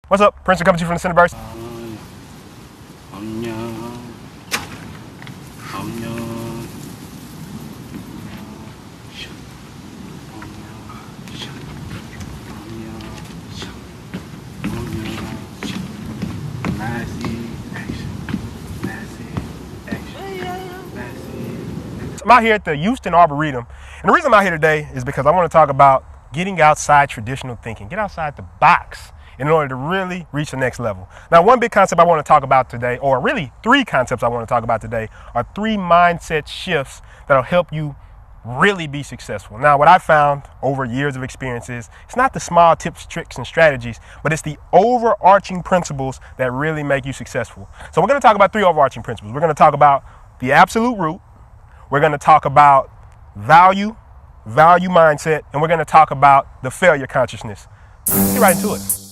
What's up? Prinston coming to you from the Centerverse. I'm out here at the Houston Arboretum, and the reason I'm out here today is because I want to talk about getting outside traditional thinking, get outside the box in order to really reach the next level. Now, one big concept I want to talk about today, or really three concepts I want to talk about today, are three mindset shifts that'll help you really be successful. Now, what I found over years of experience is it's not the small tips, tricks, and strategies, but it's the overarching principles that really make you successful. So we're going to talk about three overarching principles. We're going to talk about the absolute root. We're going to talk about value mindset, and we're going to talk about the failure consciousness. Let's get right into it.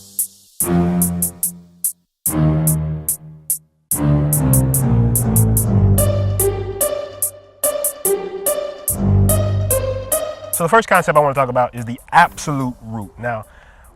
So the first concept I want to talk about is the absolute root. Now,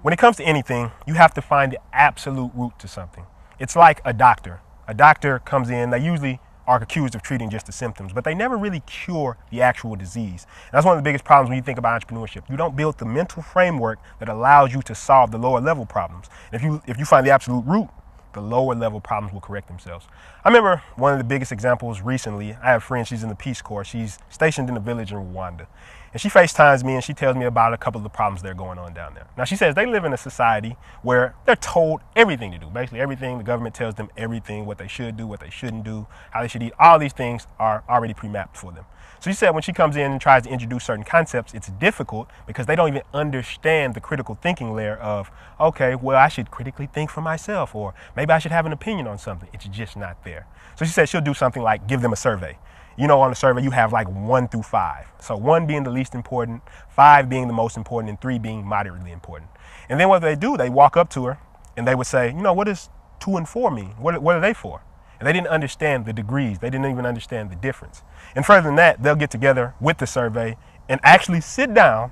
when it comes to anything, you have to find the absolute root to something. It's like a doctor. A doctor comes in, they usually are accused of treating just the symptoms, but they never really cure the actual disease. And that's one of the biggest problems when you think about entrepreneurship. You don't build the mental framework that allows you to solve the lower level problems. And if you find the absolute root, the lower level problems will correct themselves. I remember one of the biggest examples recently. I have a friend, she's in the Peace Corps. She's stationed in a village in Rwanda. And she FaceTimes me and she tells me about a couple of the problems that are going on down there. Now, she says they live in a society where they're told everything to do. Basically everything, the government tells them everything, what they should do, what they shouldn't do, how they should eat. All these things are already pre-mapped for them. So she said when she comes in and tries to introduce certain concepts, it's difficult because they don't even understand the critical thinking layer of, okay, well, I should critically think for myself, or maybe I should have an opinion on something. It's just not there. So she said she'll do something like give them a survey. You know, on the survey, you have like 1 through 5. So 1 being the least important, 5 being the most important, and 3 being moderately important. And then what they do, they walk up to her and they would say, you know, what does 2 and 4 mean? What are they for? And they didn't understand the degrees. They didn't even understand the difference. And further than that, they'll get together with the survey and actually sit down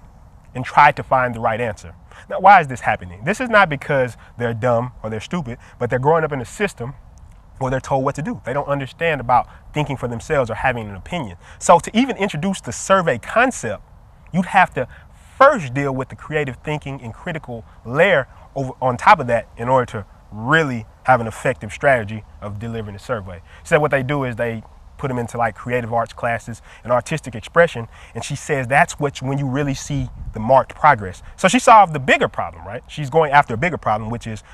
and try to find the right answer. Now, why is this happening? This is not because they're dumb or they're stupid, but they're growing up in a system where they're told what to do. They don't understand about thinking for themselves or having an opinion. So to even introduce the survey concept, you'd have to first deal with the creative thinking and critical layer on top of that in order to really have an effective strategy of delivering the survey. So what they do is they put them into like creative arts classes and artistic expression. And she says that's when you really see the marked progress. So she solved the bigger problem, right? She's going after a bigger problem, which is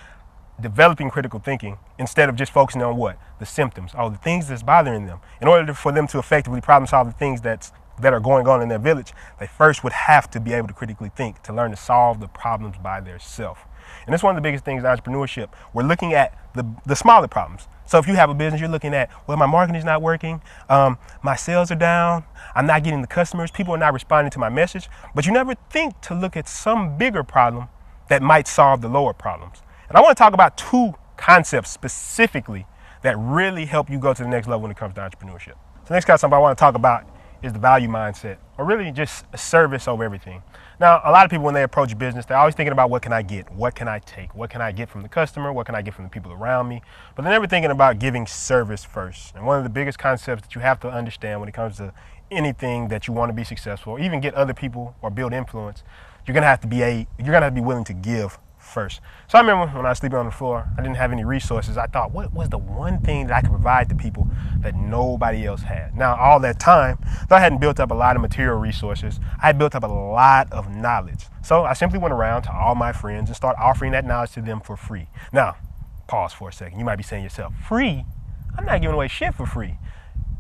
developing critical thinking instead of just focusing on what? The symptoms, the things that's bothering them. In order for them to effectively problem solve the things that are going on in their village, they first would have to be able to critically think, to learn to solve the problems by themselves. And that's one of the biggest things in entrepreneurship. We're looking at the smaller problems. So if you have a business, you're looking at, well, my marketing is not working, my sales are down, I'm not getting the customers, people are not responding to my message, but you never think to look at some bigger problem that might solve the lower problems. And I want to talk about 2 concepts specifically that really help you go to the next level when it comes to entrepreneurship. So the next concept I want to talk about is the value mindset, or really just a service over everything. Now, a lot of people, when they approach business, they're always thinking about what can I get? What can I take? What can I get from the customer? What can I get from the people around me? But they're never thinking about giving service first. And one of the biggest concepts that you have to understand when it comes to anything that you want to be successful, or even get other people or build influence, you're going to have to be willing to give first. So I remember when I was sleeping on the floor, I didn't have any resources. I thought, what was the one thing that I could provide to people that nobody else had? Now, all that time, though I hadn't built up a lot of material resources, I had built up a lot of knowledge. So I simply went around to all my friends and started offering that knowledge to them for free. Now, pause for a second. You might be saying to yourself, free? I'm not giving away shit for free.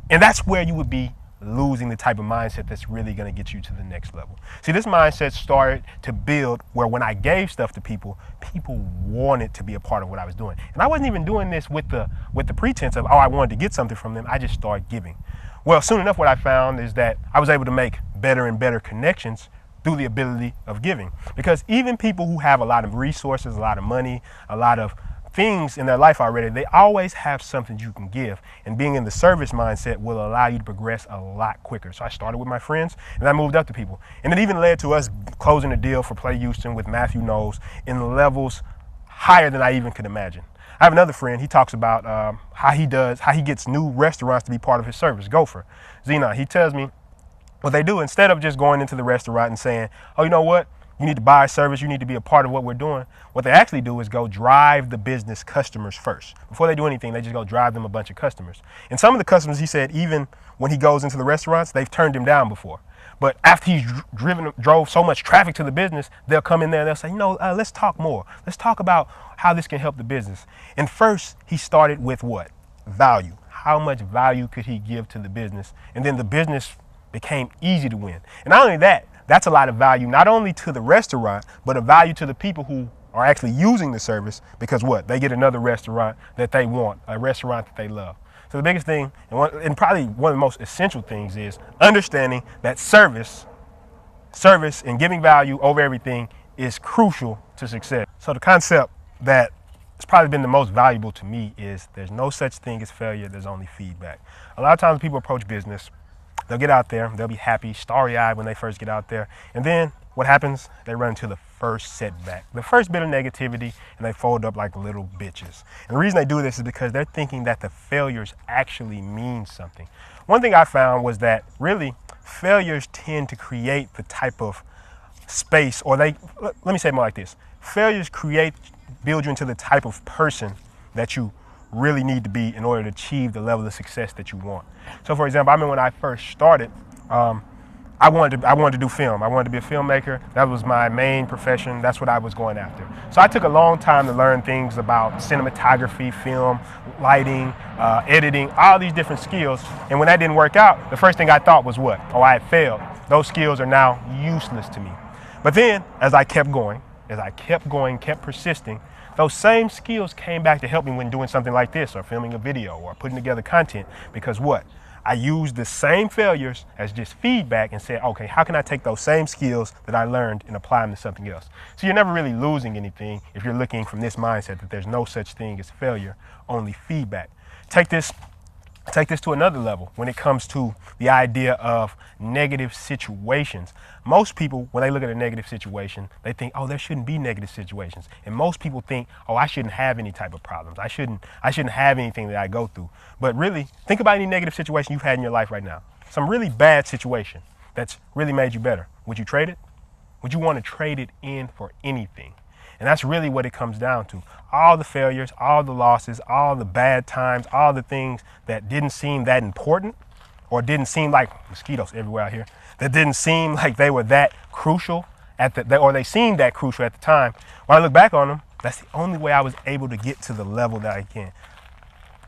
And that's where you would be losing the type of mindset that's really going to get you to the next level. See, this mindset started to build where when I gave stuff to people, people wanted to be a part of what I was doing. And I wasn't even doing this with the pretense of, I wanted to get something from them. I just started giving. Well, soon enough, what I found is that I was able to make better and better connections through the ability of giving. Because even people who have a lot of resources, a lot of money, a lot of things in their life already, they always have something you can give. And being in the service mindset will allow you to progress a lot quicker. So I started with my friends and I moved up to people. And it even led to us closing a deal for Play Houston with Matthew Knowles in levels higher than I even could imagine. I have another friend. He talks about how he gets new restaurants to be part of his service. Gofer, Xenon. He tells me what they do, instead of just going into the restaurant and saying, oh, you know what? You need to buy a service. You need to be a part of what we're doing. What they actually do is go drive the business customers first. Before they do anything, they just go drive them a bunch of customers. And some of the customers, he said, even when he goes into the restaurants, they've turned him down before. But after he's drove so much traffic to the business, they'll come in there and they'll say, let's talk more. Let's talk about how this can help the business. And first, he started with what? Value. How much value could he give to the business? And then the business became easy to win. And not only that, that's a lot of value, not only to the restaurant, but a value to the people who are actually using the service, because what? They get another restaurant that they want, a restaurant that they love. So the biggest thing, and probably one of the most essential things, is understanding that service and giving value over everything is crucial to success. So the concept that it's probably been the most valuable to me is there's no such thing as failure, there's only feedback. A lot of times people approach business, they'll get out there, they'll be happy, starry-eyed when they first get out there, and then what happens? They run into the first setback, the first bit of negativity, and they fold up like little bitches. And the reason they do this is because they're thinking that the failures actually mean something. One thing I found was that really failures tend to create the type of space, or let me say it more like this. Failures build you into the type of person that you really need to be in order to achieve the level of success that you want. So for example, I remember when I first started, I wanted to do film. I wanted to be a filmmaker. That was my main profession. That's what I was going after. So I took a long time to learn things about cinematography, film, lighting, editing, all these different skills. And when that didn't work out, the first thing I thought was what? Oh, I had failed. Those skills are now useless to me. But then as I kept going, kept persisting, those same skills came back to help me when doing something like this, or filming a video, or putting together content. Because what? I used the same failures as just feedback and said, okay, how can I take those same skills that I learned and apply them to something else? So you're never really losing anything if you're looking from this mindset that there's no such thing as failure, only feedback. Take this to another level when it comes to the idea of negative situations. Most people, when they look at a negative situation, they think, oh, there shouldn't be negative situations. And most people think, oh, I shouldn't have any type of problems. I shouldn't have anything that I go through. But really, think about any negative situation you've had in your life right now. Some really bad situation that's really made you better. Would you trade it? Would you want to trade it in for anything? And that's really what it comes down to. All the failures, all the losses, all the bad times, all the things that didn't seem that important, or didn't seem like mosquitoes everywhere out here, that didn't seem like they were that crucial or they seemed that crucial at the time. When I look back on them, that's the only way I was able to get to the level that I can.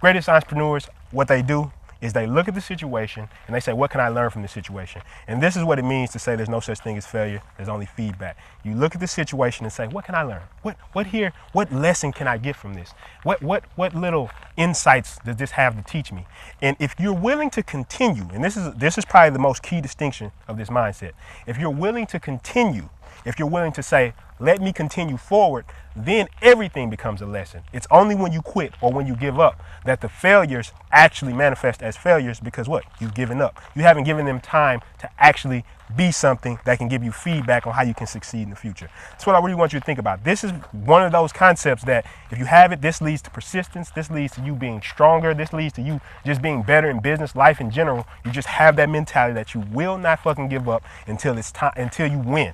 Greatest entrepreneurs, what they do is they look at the situation and they say, what can I learn from this situation? And this is what it means to say there's no such thing as failure, there's only feedback. You look at the situation and say, what can I learn? What lesson can I get from this? What little insights does this have to teach me? And if you're willing to continue, and this is probably the most key distinction of this mindset. If you're willing to continue, if you're willing to say, let me continue forward, then everything becomes a lesson. It's only when you quit or when you give up that the failures actually manifest as failures, because what? You've given up. You haven't given them time to actually be something that can give you feedback on how you can succeed in the future. That's what I really want you to think about. This is one of those concepts that if you have it, this leads to persistence. This leads to you being stronger. This leads to you just being better in business, life in general. You just have that mentality that you will not fucking give up until it's time, until you win.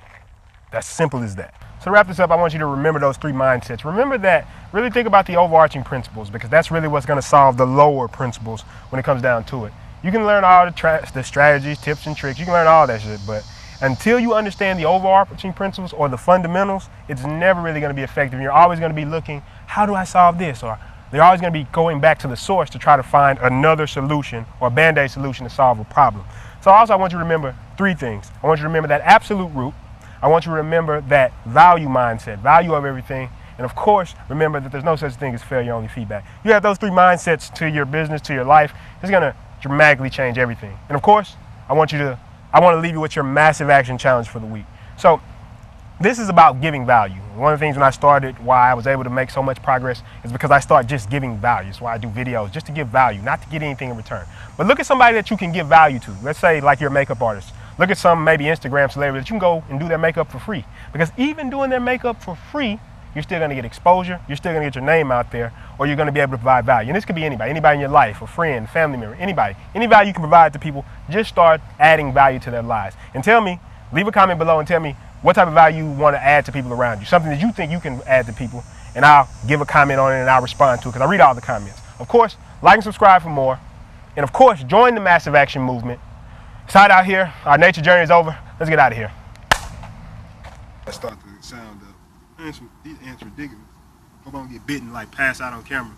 That's simple as that. So to wrap this up, I want you to remember those three mindsets. Remember that, really think about the overarching principles, because that's really what's going to solve the lower principles when it comes down to it. You can learn all the strategies, tips, and tricks. You can learn all that shit, but until you understand the overarching principles or the fundamentals, it's never really going to be effective. You're always going to be looking, how do I solve this? Or they're always going to be going back to the source to try to find another solution or a band-aid solution to solve a problem. So also I want you to remember three things. I want you to remember that absolute root. I want you to remember that value mindset, value of everything. And of course, remember that there's no such thing as failure, only feedback. You have those three mindsets to your business, to your life, it's gonna dramatically change everything. And of course, I want to leave you with your massive action challenge for the week. So this is about giving value. One of the things when I started, why I was able to make so much progress, is because I started just giving value. That's why I do videos, just to give value, not to get anything in return. But look at somebody that you can give value to. Let's say like you're a makeup artist. Look at some maybe Instagram celebrity that you can go and do their makeup for free. Because even doing their makeup for free you're still going to get exposure, you're still going to get your name out there, or you're going to be able to provide value. And this could be anybody in your life, a friend, family member, anybody. Any value you can provide to people, just start adding value to their lives. And tell me, leave a comment below and tell me what type of value you want to add to people around you, something that you think you can add to people, and I'll give a comment on it and I'll respond to it because I read all the comments. Of course, like and subscribe for more. And of course, join the massive action movement. It's hot out here. Our nature journey is over. Let's get out of here. Let's start the sound up. These ants ridiculous. Hope I don't get bitten, like pass out on camera.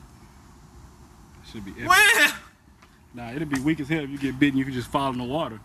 That should be epic. Nah, it'd be weak as hell if you get bitten. You could just fall in the water.